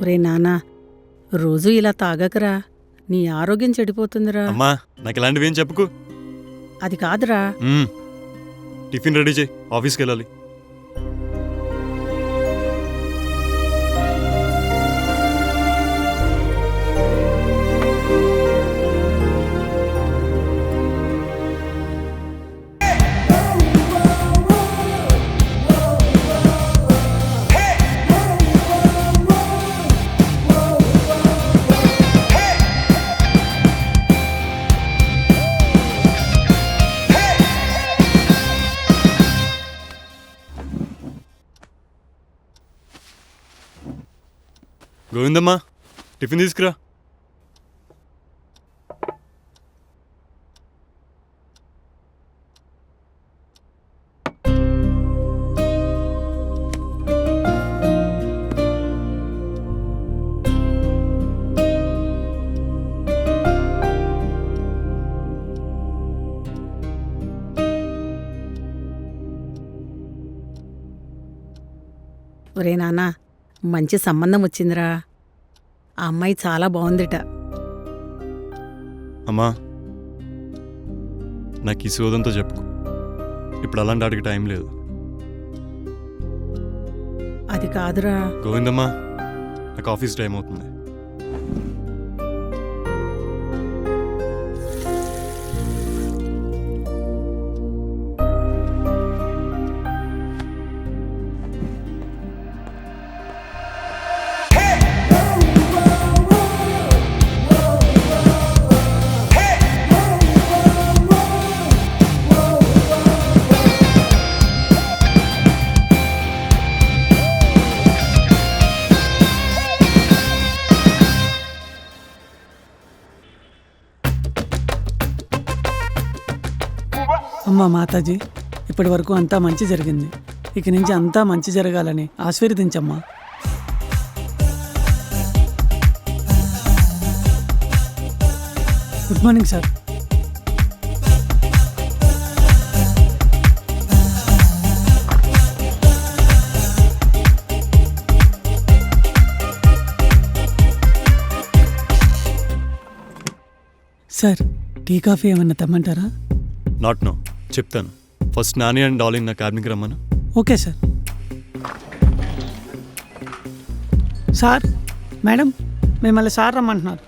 ఒరే నాన్నా, రోజూ ఇలా తాగకరా, నీ ఆరోగ్యం చెడిపోతుందిరా. అమ్మా నాకు ఇలాంటివేం చెప్పుకు. అది కాదురా. టిఫిన్ రెడీ చేయి, ఆఫీస్కి వెళ్ళాలి. గోవిందమ్మా, టిఫిన్ తీసుకురా. ఒరే నాన్నా, మంచి సంబంధం వచ్చిందిరా. ఆ అమ్మాయి చాలా బాగుందిట. అమ్మా నాకు ఈ సోదంతో చెప్పుకో, ఇప్పుడు అలాంటి వాటికి టైం లేదు. అది కాదురా. గోవిందమ్మా, నాకు ఆఫీస్ టైం అవుతుంది. అమ్మా మాతాజీ, ఇప్పటి వరకు అంతా మంచి జరిగింది. ఇక నుంచి అంతా మంచి జరగాలని ఆశీర్వదించమ్మా. Good morning sir. Sir, tea coffee ఏమన్నా తెమ్మంటారా? నాట్ నో, చెప్తాను. ఫస్ట్ నాని అండ్ డార్లింగ్ నా క్యాబిన్కి రమ్మను. Okay sir. సార్, మేడం మిమ్మల్ని సార్ రమ్మంటున్నారు.